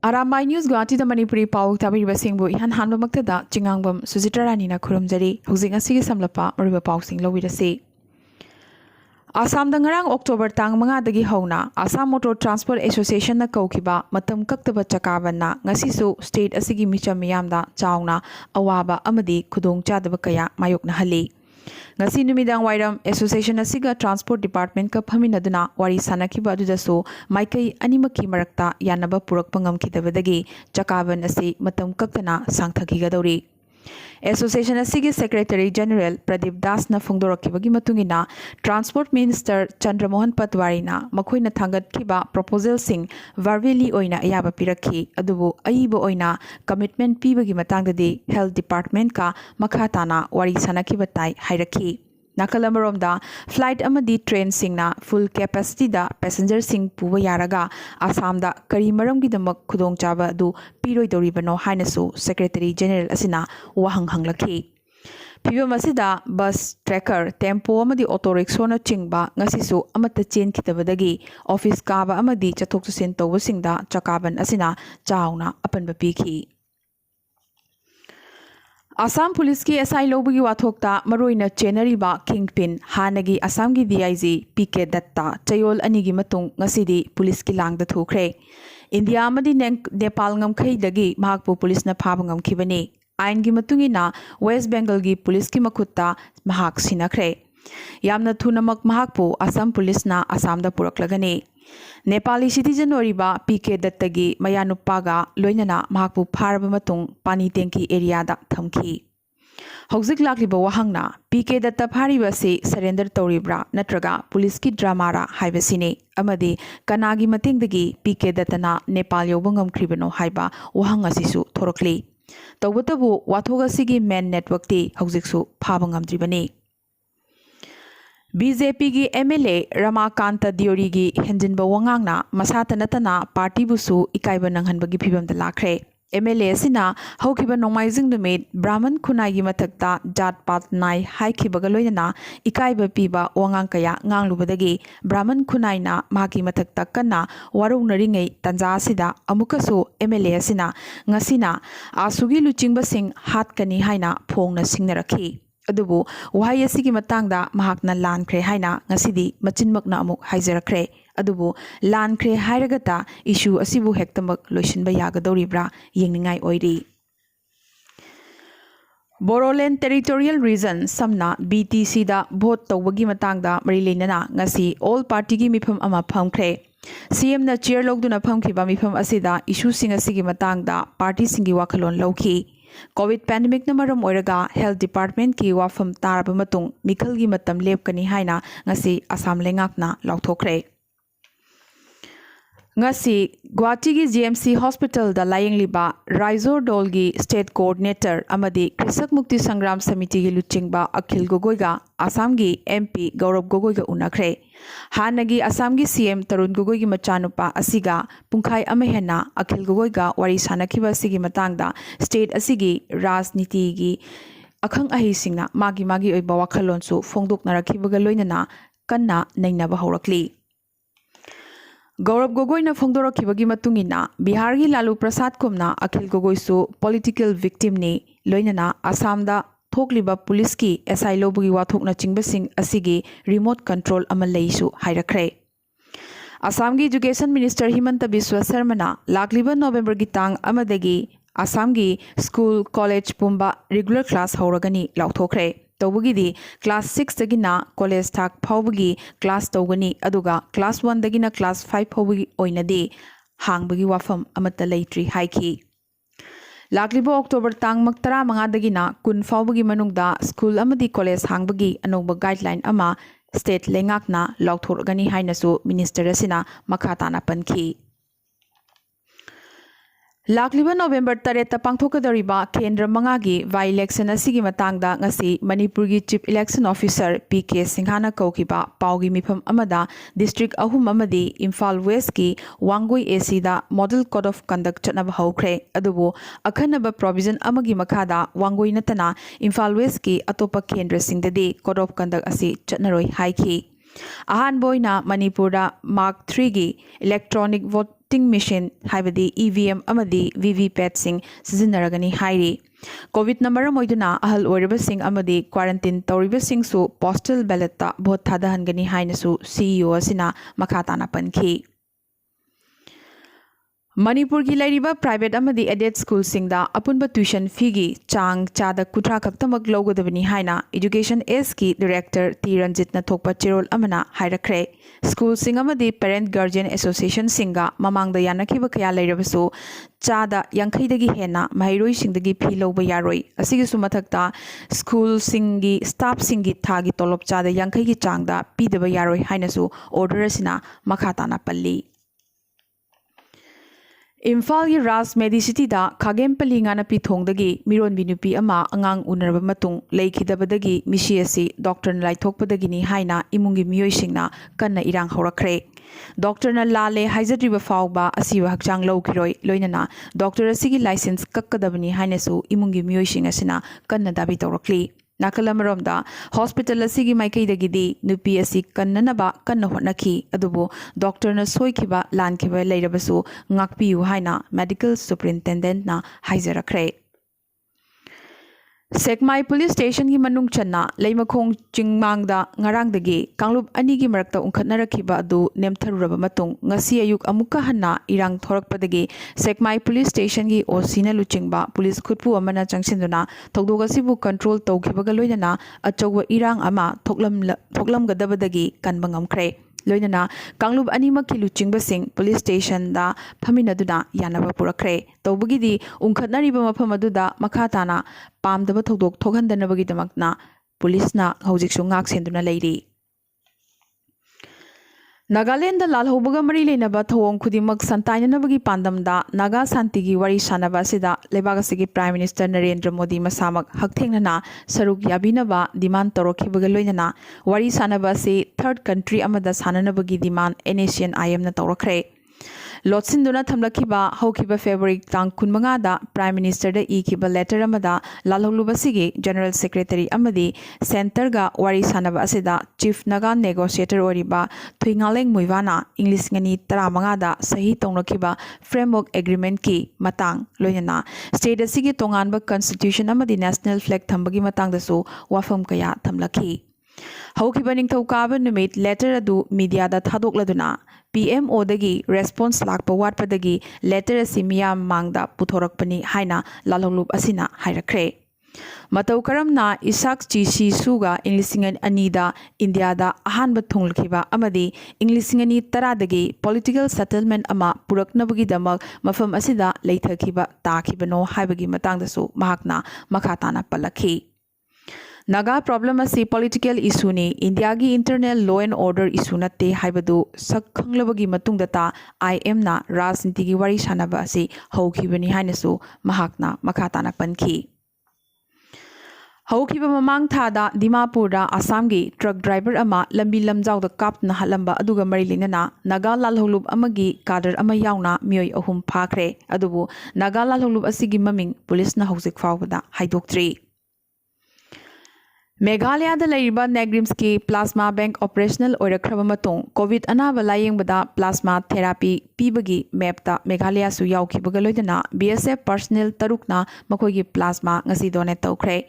Aramai News Guwahati da Manipuri Pau Tabiriba Singbu Ihan Hanbamaktada Chingangbam Sujitra Ranina Khurumjari Huzing Asigi Samlapa Mariba Pau Sing Lowirasi Assam Dangarang October Tang Mangadagi Hona Assam Motor Transport Association na Kaukiba Matam Kaktaba Chakabana Ngasisu State Asigi Micham Miyamda Chauna Awaba Amadi Kudung Chadaba Kaya Mayok Nahali Ngasi numidang wairam association asiga transport department ka phaminaduna wari sanakiba adudasu maikai animaki marakta yanaba purakpa ngamkidabadagi chakaban asi matam kaktana sangthakigadori Association asigi Secretary General Pradeep Das na phongdorakibagi matungina Transport Minister Chandra Mohan Patwari na makhoina thangatkiba proposal sing verbally oina ayaba pirakhi adubu aibo oina commitment pibagi matangdadi Health Department ka makhatana wari sanakiba tai hairakhi Nakalamoromda flight amadi train singna full capacity da passenger sing puba yaraga Assam da kari maramgidamak khudongchaba du piroidoribano hainasu Secretary General asina wahang hanglakhi Pibam asida bus tracker tempo amadi auto rickshaw na chingba ngasisu amata chen kitabadagi office kaba amadi chathok chusin tawbasingda chakaban asina chauna apanba pikhi Assam Police ki SI Lobagi Wathokta Maroina Chenariba Kingpin Hanagi Assam ki DIG PK Datta Chayol Anigi Matung Ngasidi Police ki Langda Thukre India Amadi Nepal Ngamkhay Dagi Mahakpu Police na Phabangam Kibani Ain gi matungina West Bengal gi Police ki makutta Mahak Sinakre Yamna Thunamak Mahakpu Assam Police na Assam da Puraklagani Nepali citizen oriba PK Dattagi Mayanupaga Loinana Mahakpu Pharaba matung Pani Tenki area da thamki Hauzik lakliba wahangna PK Datta phariba se surrender toribra natraga police ki dramara haibasine amadi kanagi matengdagi PK Dattana Nepal yobangam kribano haiba wahang asisu thorokli tawbatabu wathoga sigi main network ti hauziksu phabangam dribani BJP की MLA Ramakant दियोरी की हेंजिनबा वंगांगना मसाता नतना party बुसु इकाइबा नंगहनबगी फिबमदा लाखरे MLA सिना हौखिबा नोंमाइजिंग नुमित ब्राह्मण खुनाई मथक्ता जात पात नाई हाइखिबगा लोइना इकाइबा पीबा वंगांग कया nganglubadagi ब्राह्मण खुनाइना माकी मथक्ता कन्ना वारौनरिङै तंजा सिदा अमुकसु MLA सिना ngasina आसुगी लुचिंगबा सिंग हातकनी हाइना फोंगना सिंगनरखि अदुबु वहाय असि मतंगदा महाकना लानख्रे हाइना ngасidi machinmakna amuk haijarakhre adubu लानख्रे हाइरगता इशू असिबु हेक्तमक लोइसिनबा यागदौरिब्रा येंगनिङाइ ओइरि Bodoland Territorial Region samna BTC da vote tawbagi matangda mari leinana ngasi all party gi mifam ama phamkhre CM na chair logduna phamkhiba mifam asida issue sing asigi matangda party singi wakhalon lawki COVID pandemic na maram oiraga Health Department ki wafam taraba matung mikhal gi matam lepkani haina ngasi Assam lengakna lauthokre ngasi Guwahati gi GMC Hospital da layingliba Raizor Dol gi State Coordinator amadi Krisak Mukti Sangram Samiti gi luchingba Akhil Gogoi ga Assam gi MP Gaurav Gogoi ga unakhre hanagi Assam gi CM Tarun Gogoi gi machanupa asiga pungkhai amahena Akhil Gogoi ga wari sanakhiba asigi matangda state asigi rajniti gi akhang ahi singna magi oiba wakhalon su phongdoknarakhibaga loinana kanna nainaba haurakli Gaurav Gogoi na phongdorakibagi matungina Bihar gi Lalu Prasad kumna Akhil Gogoi su political victim ni loinana Assam da thokliba police ki SI lobugi wathokna chingbasing asigi remote control amal leisu hairakre Assam gi Education Minister Himanta Biswa Sarma na lakliba November gi tang amadagi Assam gi school college pumba regular class hauragani lauthokre tawbugidi class 6 dagina college thak phawbugi class tawgani aduga class 1 dagina class 5 phawbugi oinadi hangbagi wafam amata leitri haiki laklibo October tang maktara manga dagina kun phawbugi manungda school amadi college hangbagi anoba guideline ama state lengakna lauthorgani hainasu minister asina makhatana panki Lakliba November 3 pangthokadariba Kendra Mangagi by election asigi matangda ngasi Manipur gi Chief Election Officer PK Singhana kaukiba paugi mifam amada district ahum amadi Imphal West ki Wangoi AC da Model Code of Conduct chatnaba haukhre adubu akhanaba provision amagi makhada Wangoi natana Imphal West ki atopa kendra singdadi Code of Conduct asi chatnaroi haiki Ahan boina Manipurda Mark 3 gi electronic vote voting machine haibadi EVM amadi VVPAT sing sizinaragani hairi COVID number moiduna ahal oiriba sing amadi quarantine tawriba sing su postal ballot ta vote thadahangani hainasu CEO asina makhatana pankhi Manipur ki lairiba private amadi aided school singda apunba tuition fee gi chang chada kuthra khaktamak logodabani haina education s ki director T Ranjit na thokpa cherol amana hairakre school sing amadi parent guardian association singa mamangda yanakhiba kaya lairabasu chada yankhai dagi hena mairoi singdagi fee loba yaroi asigi sumathakta school singi staff singi thagi tolop chada yankhai gi changda pidaba yaroi hainasu order asina makhatana palli Imphal gi Ras Medicity da Khagempali ngana pithongdagi miron binupi ama angang unarba matung leikhidabadagi misi asi doctor na laithokpadagi ni haina imungi miyoi singna kanna irang horakre doctor na lale haizadriba fawba asiwa hakchang lawkiroi loinana doctor asigi license kakkadabani haina su imungi miyoi sing asina kanna dabi tawrakli Nakalamaromda hospital asigi maikaidagidi nupi asi kannanaba kanna hotnaki adubu doctor na soikiba lankhiba leirabasu ngakpiu haina medical superintendent na haizarakre Sekmai police station ki manung channa leimakhong chingmangda ngarangdagi kanglup ani gi marakta unkhatnarakhiba adu nemtharuraba matung ngasi ayuk amukka hanna irang thorakpadagi Sekmai police station gi osina luchingba police khutpu amana changsinduna thogdogasibu control tawkhibaga loinana achogwa irang ama thoklam gadabadagi kanbangamkhre loinana kanglup anima ki luchingbasing police station da phaminaduna yanaba purakre tawbugidi unkhatnariba mafam aduda makhatana pamdaba thodok thokhandanabagi damakna police na hojiksu ngak senduna leiri Nagaland lalhobaga mari leinaba thawong khudimak santainanabagi pandamda Naga Santigi wari sanaba sida lebagasigi Prime Minister Narendra Modi masamak hakthengnana saruk yabinaba demand torokhibaga loinana wari sanaba se third country amada sananabagi demand NACN IM na torakre Lotsinduna thamlakhiba haukiba February tang kunmanga da Prime Minister da ikiba letter amada lalholubasigi General Secretary amadi Center ga wari sanaba asida Chief Naga Negotiator oriba Thuingaleng Muiwana English ngani 15 da sahi tongnakhiba Framework Agreement ki matang loinana state asigi tonganba Constitution amadi National Flag thambagi matang dasu wafam kaya thamlakhi Haukiba ningthokaba numit letter adu media da thadokladuna PMO dagi response lakpa watpadagi letter asi miyam mangda puthorakpani haina lalholub asina hairakre Matau karamna Isak Chi Suga Englishingan Anida India da ahanba thunglkhiba amadi Englishingani taradagi political settlement ama puraknabagi damak mafam asida leithakhiba takhibano haibagi matangdasu mahakna makhatana palakhi Naga problem asi political issue ni India gi internal law and order issue natte haibadu sakhanglabagi matungda ta IM na rajniti gi wari sanaba asi haukhibani hainasu mahakna makhatana pankhi Haukiba mamang thada Dimapur da Assam gi truck driver ama lambi lamjau da kapna halamba aduga mari linana Naga lalholub amagi kadar ama yauna mioi ahum phakre adubu Naga lalholub asigi maming police na hojik fawbada haidoktri Meghalaya da lairiba Negrims ki plasma bank operational oirakraba matung COVID anaba layingbada plasma therapy pibagi map ta Meghalaya su yaukhibaga loidana BSF personnel tarukna makoigi plasma ngasi donate tawkhre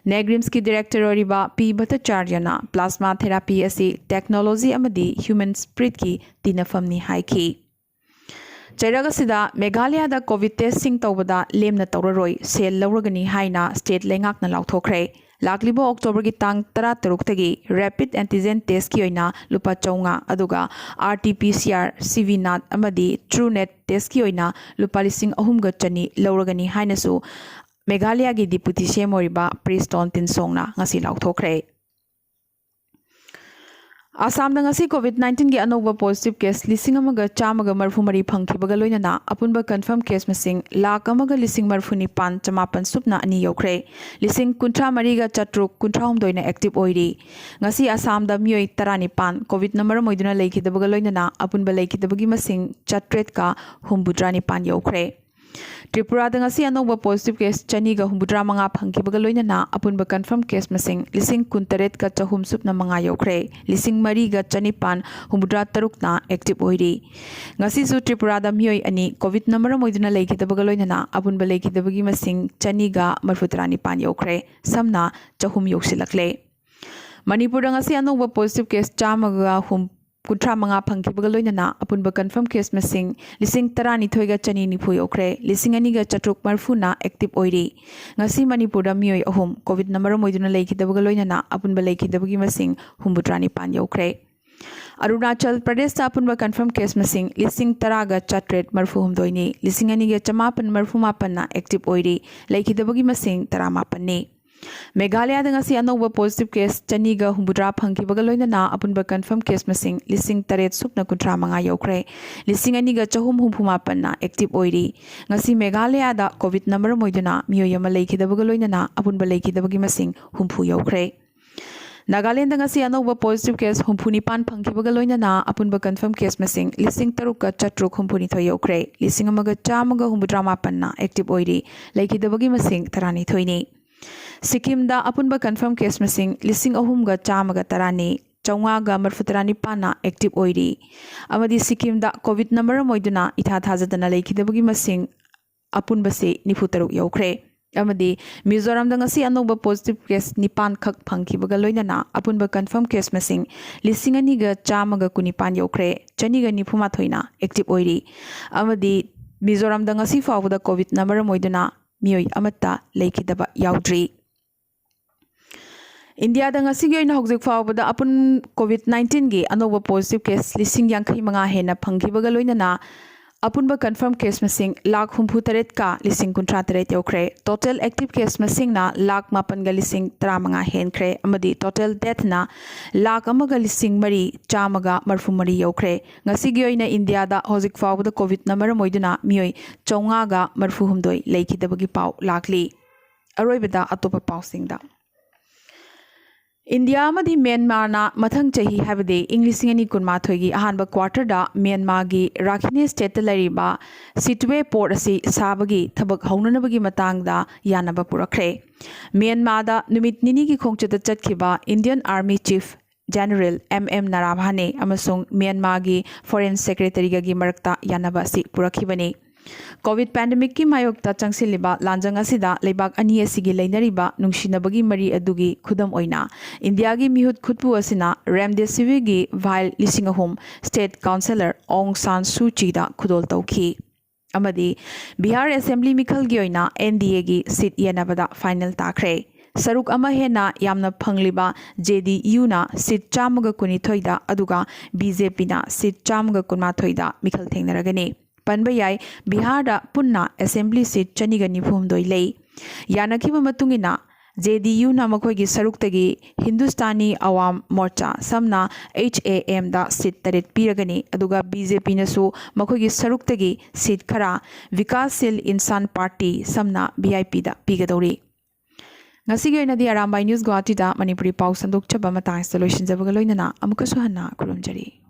Negrims ki director oriba P Bhattacharya na plasma therapy asi technology amadi human spirit ki tinafamni haiki Chairagasida Meghalaya da COVID testing tawbada lemna tawraroi sel lawragani haina state lengakna lauthokre Laklibo October ki tang 13 tagi rapid antigen test ki oina lupa chaunga aduga RT-PCR CVNAT amadi TrueNet test ki oina lupa lising ahumga chani lawragani hainasu Meghalaya gi deputy semoriba Preston Tinsongna ngasi lauthokre Assam ngasi COVID-19 gi anova positive case lising amaga chamaga marfumari phangkhibaga loinana apunba confirm case masing lakh amaga lising marfuni pan chamapan supna ani yokre lising kuntra mariga chatruk kuntra homdoina active oiri ngasi Assam da mioi 15 COVID number moiduna leikhidabaga loinana apunba leikidabagi masing chatret ka humbudrani pan yokre त्रिपुरादा ngasi anauba positive case chani ga humbudra manga phangkibaga loinana apunba confirm case masing lising kuntaret ka chahum supna manga yokre lising mari ga chanipan humbudra tarukna active oiri ngasi su त्रिपुरादा मियोई ani covid number moiduna leikhidabaga loinana apunba leikidabagi masing chani ga marfutrani pan yokre samna chahum yoksilakle Manipur ngasi anauba positive case chamaga hum Kutra manga phangkibaga loinana apunba confirm case masing lising tarani thoiga chani nifu yokre lising ani ga chatruk marfuna active oiri ngasi manipur da mioi ahum covid number moiduna leikhidabaga loinana apunba leikidabagi masing humbutrani pan yokre Arunachal Pradesh ta apunba confirm case masing lising taraga chatret marfu humdoini lising ani ga chamapan marfu mapan na active oiri leikidabagi masing taramapan ni Meghalaya da ngasi anauba positive case chani ga humbudra phangkibaga loinana apunba confirm case masing lising taret supna kutra manga yokre lising ani ga chahum humphuma na active oiri ngasi Meghalaya da covid number moiduna miyoyama leikhidabaga loinana apunba leikidabagi masing humphu yokre Nagaland da ngasi anauba positive case humphuni pan phangkibaga loinana apunba confirm case masing lising taruka chatruk humphuni thoi yokre lising amaga chamaga humbudra mapan na active oiri leikidabagi masing tarani thoini Sikkim da apunba confirm case masing lising ahum ga chamaga tarani chaunga ga marfutarani pana active oiri amadi Sikkim da covid number moiduna itha thajadana leikidabagi masing apunba se nifutaruk yokre amadi Mizoram da ngasi anauba positive case nipan khak phangkibaga loinana apunba confirm case masing lising ani ga chamaga kunipan yokre chani ga nifuma thoina active oiri amadi Mizoram da ngasi fawda covid number moiduna mioi amata leikidaba yaudri India da ngasi gi oina hojik fawbada apun COVID-19 gi anauba positive case lising yankhai manga hena phangkibaga loinana apunba confirm case masing lakh humpu taret ka lising kuntra taret yokre total active case masing na lakh mapan ga lising tra manga henkre amadi total death na lakh amaga lising mari chamaga marfu mari yokre ngasi gi oina India da hojik fawbada covid number moiduna mioi chaunga ga marfu humdoi leikidabagi pau lakli aroibada atopa pausing da India amadi Myanmar na mathang chahi habade English ngani kunma thoigi ahanba quarter da Myanmar gi Rakhine state lariba Sitwe port asi sabagi thabak haunanabagi matang da yanaba purakre Myanmar da numit nini gi khongchata chatkhiba Indian Army Chief General MM Narabhane amasung Myanmar gi Foreign Secretary gi marakta yanaba si purakhibani COVID pandemic ki mayokta changsiliba lanjang asida leibak ani asigi leinariba nungsinabagi mari adugi khudam oina India gi mihut khutpu asina Remdesivir gi vial lisingahum State Councillor Aung San Suu Kyi da khudol tawki amadi Bihar Assembly mikhal gi oina NDA gi seat yanabada final takre Saruk ama hena yamna phangliba JDU na seat chamaga kuni thoida aduga BJP na seat chamaga kunma thoida mikhal thengnaragani Panba yai Bihar da punna assembly seat chaniga nifum doi lei yanakhiba matungina JDU na makhoi saruktagi Hindustani Awam Morcha samna HAM da seat taret piragani aduga BJP na su makhoi saruktagi seat khara Vikasil Insan Party samna BIP da pigadori ngasi gi oina di Arambai News Guwahati da Manipuri pau sandok chaba matang solution jabaga loinana amuka suhanna kurumjari